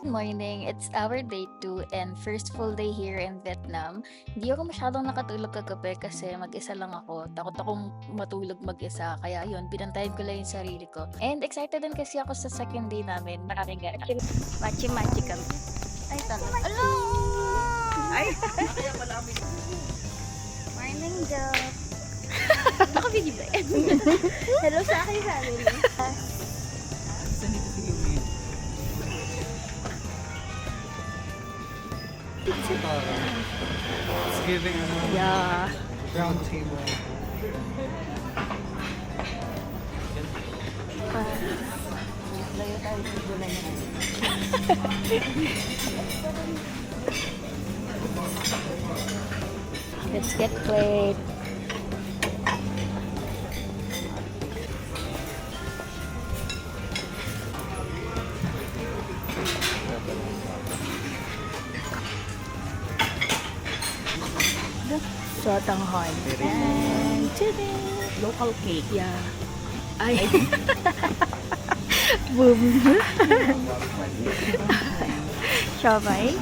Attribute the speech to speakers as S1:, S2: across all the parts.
S1: morning. It's our day 2 and first full day here in Vietnam. Hindi ako masyadong nakatulog kagabi kasi mag-isa lang ako. Takot akong matulog mag-isa. Kaya yun, pinantayan ko lang yung sarili ko. And excited din kasi ako sa second day namin. Maraming machi-machi kami. Ay, talo. Hello! Ay! Morning, Joe. Ako video ba? Hello sa akin family.
S2: It's giving
S1: Yeah.
S2: round table.
S1: Layo tayo sa gulay na. Let's get played. Sotanghon. And today, local cake. Yeah. Ay. Boom. Siomai.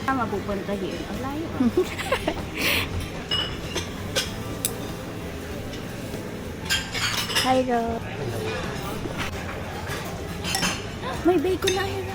S1: Saan mapupunta yun? Ang layo. Hi, Ro. May bacon na yun.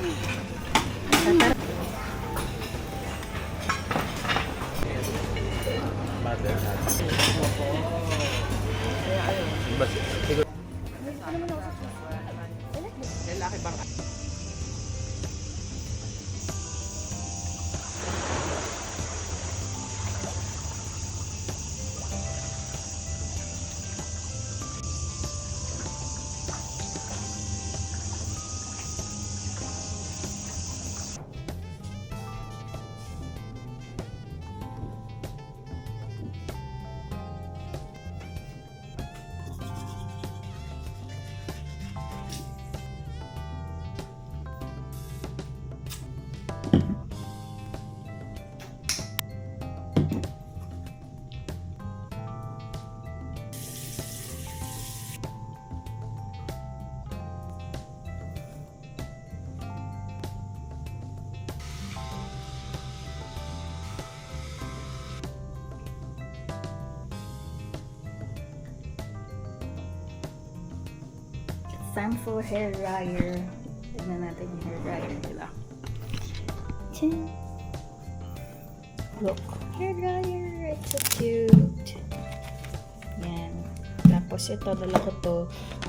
S1: Time for hair dryer. Tignan natin yung hair dryer nila. Chin. Look. Hair dryer. It's so cute. Yan. Tapos ito, dala ko to.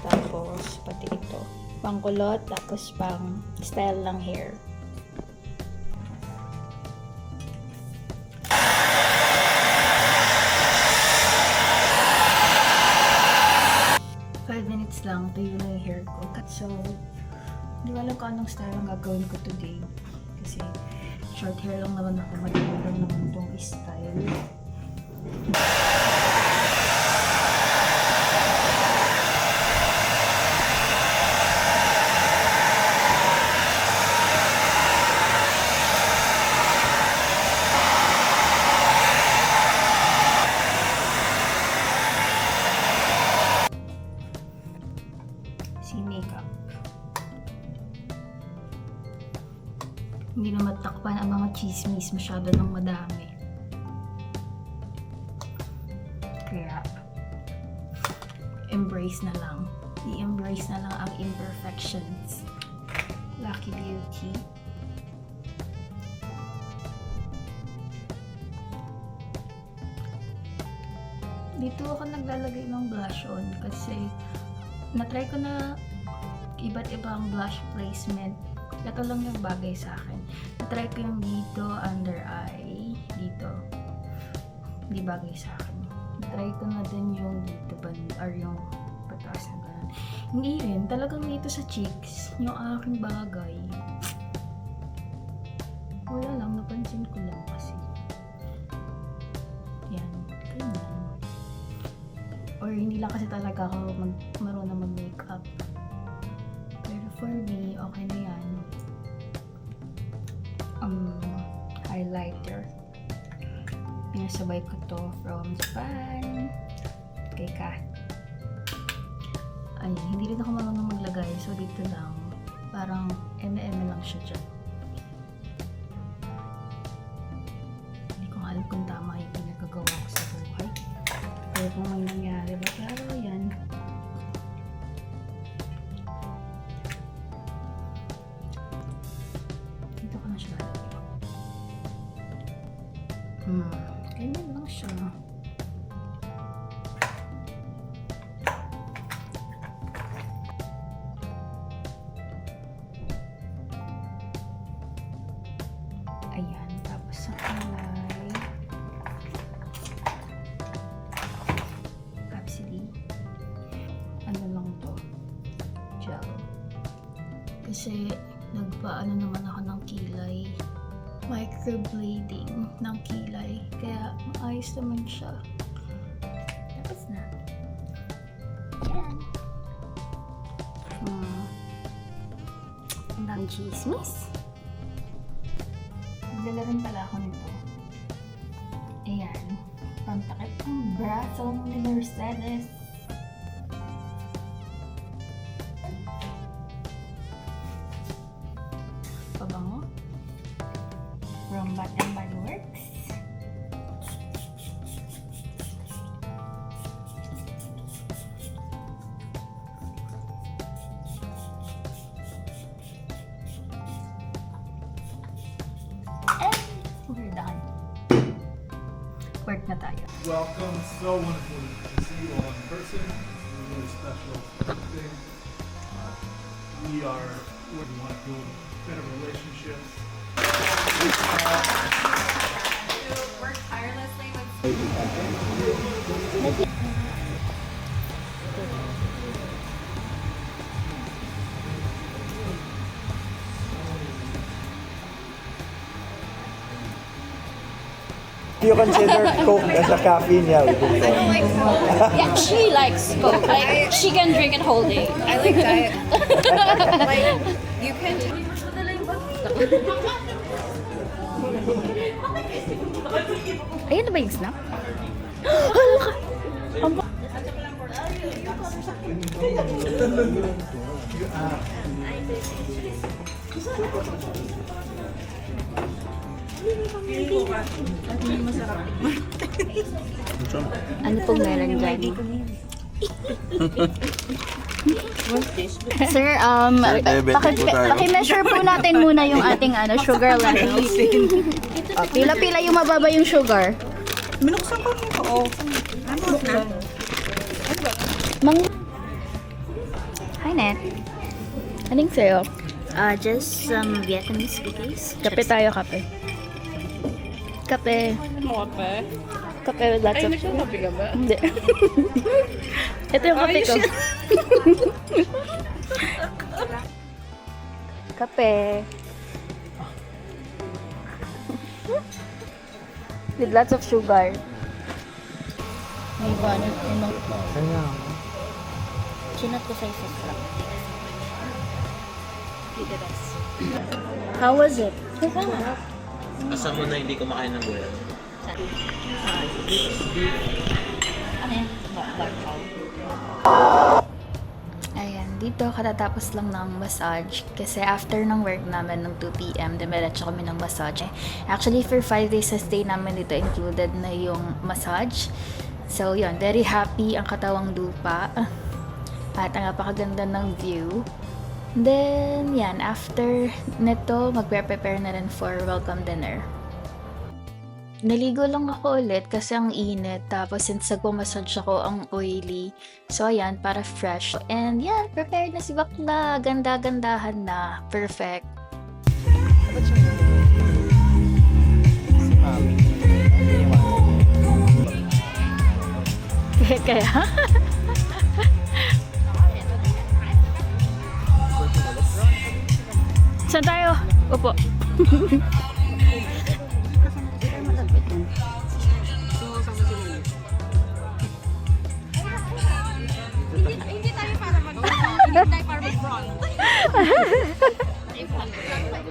S1: Tapos pati ito. Pangkulot. Tapos pang style lang hair. Lang, tuyo na yung hair ko. So, hindi ko alam kung anong style ang gagawin ko today. Kasi, short hair lang naman ako. Madami lang naman itong style. Makeup. Hindi na matakpan ang mga chismis, masyado nang madami. Kaya, embrace na lang. I-embrace na lang ang imperfections. Lucky Beauty. Dito ako naglalagay ng blush on kasi na-try ko na iba't ibang blush placement. Ito lang yung bagay sa akin. Na-try ko yung dito, under eye, dito. Hindi bagay sa akin. Na-try ko na din yung dito, or yung pataas na ganun. Hindi rin. Talagang dito sa cheeks, yung aking bagay. Wala lang, napansin ko lang kasi. Yan. Ganyan. Or hindi lang kasi talaga ako marunong mag-makeup. Pero for me, okay na yan. Highlighter. Pinasabay ko to from Japan. Kay Kat. Ayan, hindi rin ako marunong maglagay. So, dito lang. Parang eme-eme lang siya dyan. Hindi ko alam kung tama yung pinagagawa ko sa buhay. Pero kung may nangyari ba? Pero yan. Dito ko na siya lalagay. Ganyan lang siya. Ayan, tapos sa kulay Capsidi. Ano lang to? Gel. Kasi nagpaano naman ako ng kilay. Microblading ng kilay. Kaya maayos naman siya. Tapos na. Ayan. Ang daming chismis. Nagdala rin pala ako nito. Ayan. Pantakip ng braso ni Mercedes. Pabango. From Bath and Body Works. We're done. Work na tayo.
S3: Welcome. So wonderful to see you all in person. It's a really special thing. We want to build better relationships.
S4: Work tirelessly with
S5: Do you consider Coke as a caffeine? Yeah, we think so.
S6: Yeah, she likes Coke. Like, she can drink it whole day.
S4: I like diet. Like, you can.
S1: Ayun na ba yung snap? Ano pong meron dyan?
S6: Sir, paki-measure po natin muna yung ating sugar levels. Pila-pila yung mababa yung sugar.
S2: Minuksan ko nito. Oh. Ano na?
S6: Hi, Net. Anong sa'yo?
S7: Just some Vietnamese cookies.
S6: Kape tayo, kape. Kape.
S4: Kape?
S6: Kape with lots of...
S4: nagkakape ka ba?
S6: Hindi. Ito yung kape ko. Kape. With lots of sugar. May banat yun.
S7: Chinot ko sa isa lang.
S6: How was it?
S8: Asa mo na hindi kumakain ng gulay?
S7: Ano yan?
S1: Ayan, dito katatapos lang ng massage kasi after ng work namin ng 2 p.m. dumiretso kami ng massage. Actually, for 5 days sa stay namin dito included na yung massage. So, yun, very happy ang katawang lupa at ang napakaganda ng view. Then, yan, after nito, magpe-prepare na rin for welcome dinner. Naligo lang ako ulit kasi ang init. Tapos, since nagpo-massage ako, ang oily. So, ayan, para fresh. And yan, prepared na si Bakla. Ganda-gandahan na. Perfect. Kaya? Saan tayo? Upo.
S4: Hindi tayo para mag-front.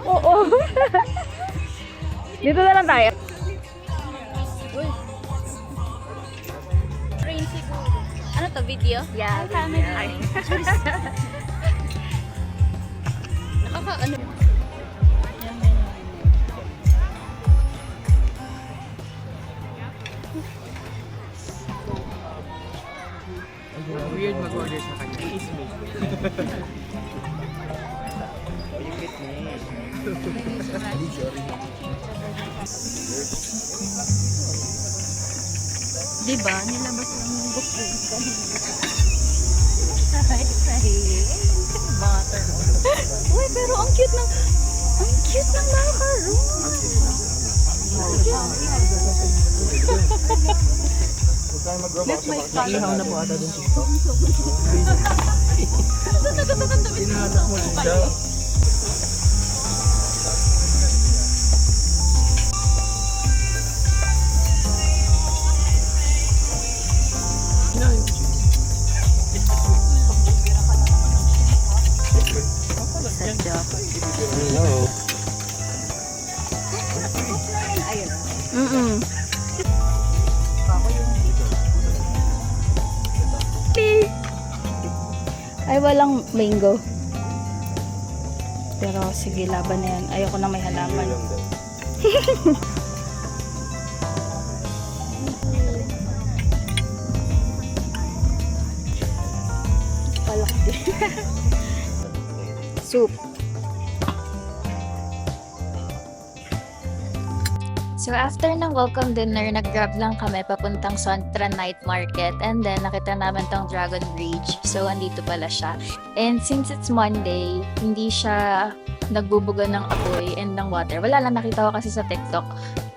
S6: Oo. Dito na lang tayo.
S7: Ano to, video?
S4: family?
S6: Yeah, family.
S4: Nakakaano.
S2: Weird mag-order sa kanya. Kiss me.
S6: Diba? Nilabas lang yung book kanina. Uy, pero ang cute ng macaron.
S2: Ihaw na po ata dun siya. Hinahanap mo siya.
S5: Hello.
S6: Mm-mm. Ay, walang mango. Pero sige, laban na yan. Ayoko na may halaman. Palaki. Soup.
S1: So after ng welcome dinner, nag-grab lang kami papuntang Sontra Night Market and then nakita namin tong Dragon Bridge. So andito pala siya. And since it's Monday, hindi siya nagbubuga ng apoy and ng water. Wala lang, nakita ko kasi sa TikTok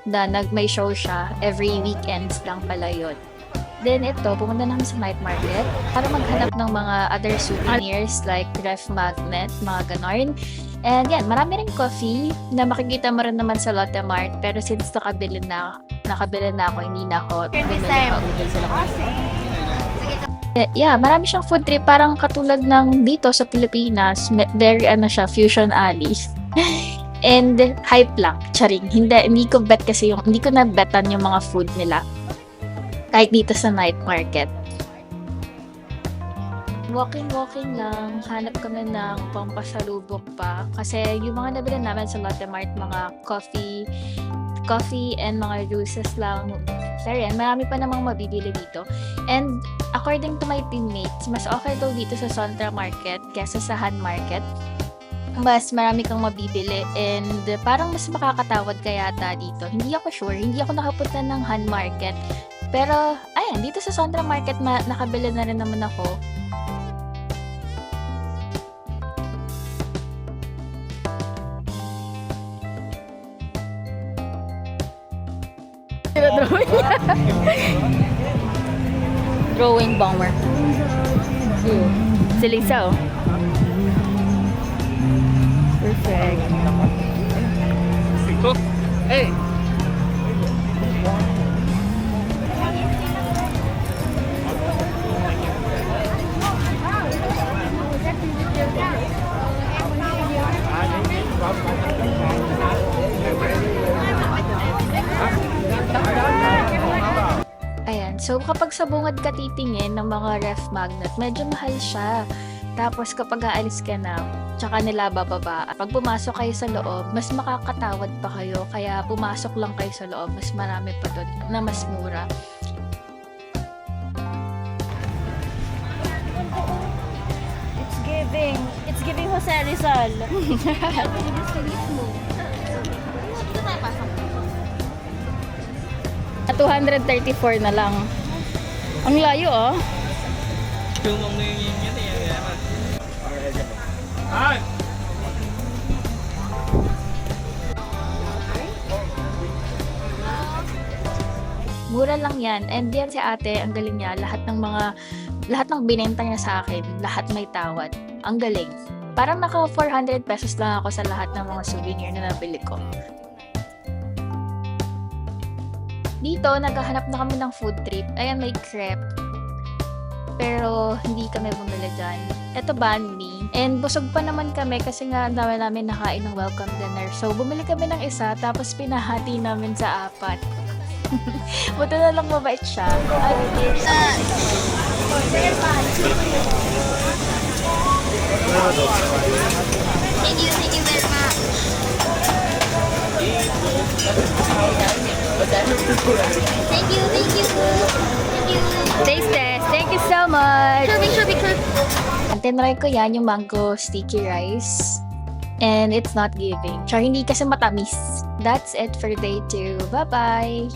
S1: na may show siya. Every weekends lang pala yun. Then ito, pumunta namin sa night market para maghanap ng mga other souvenirs like ref magnet, mga ganon. And yan, marami rin coffee na makikita mo rin naman sa Lotte Mart. Pero since nakabili na ako, hindi na ako bumili pa. Yeah, marami siyang food trip. Parang katulad ng dito sa Pilipinas. Very siya, Fusion Alley. And hype lang, charing. Hindi ko bet kasi hindi ko na-betan yung mga food nila. Kahit dito sa night market. Walking lang, hanap kami ng pampasalubok pa. Kasi yung mga nabili namin sa Lotte Mart, mga coffee and mga juices lang. Pero yan, marami pa namang mabibili dito. And according to my teammates, mas okay daw dito sa Sontra Market kesa sa Han Market. Mas marami kang mabibili and parang mas makakatawad ka yata dito. Hindi ako sure, hindi ako nakapunta ng Han Market. Pero, ayan, dito sa Sontra Market, nakabili na rin naman ako.
S6: Drawing bomber. Si Lisa, oh. Perfect.
S2: Hey!
S1: Ayan, so kapag sa bungad ka titingin ng mga ref magnet, medyo mahal siya. Tapos kapag aalis ka na, tsaka nila bababa. Pag pumasok kayo sa loob, mas makakatawad pa kayo. Kaya pumasok lang kayo sa loob, mas marami pa doon na mas mura.
S6: It's giving Jose Rizal. At 234 na lang. Ang layo, oh.
S2: Tumang na yun yan eh.
S3: Hi!
S1: Mura lang yan. And yan si ate, ang galing niya. Lahat ng binenta niya sa akin, lahat may tawad. Ang galing. Parang naka 400 pesos lang ako sa lahat ng mga souvenir na nabili ko. Dito, naghahanap na kami ng food trip. Ayan, may crepe. Pero, hindi kami bumili dyan. Ito, banh mi. And busog pa naman kami kasi nga ang dami namin nakain ng welcome dinner. So, bumili kami ng isa, tapos pinahati namin sa 4.
S6: Buti na lang mabait siya.
S7: Thank you very much. Thank you. Thank you.
S6: Taste test. Thank you so much.
S7: Picture.
S6: Tinry ko yan, yung mango sticky rice. And it's not giving. Tsaka hindi kasi matamis. That's it for day 2. Bye-bye!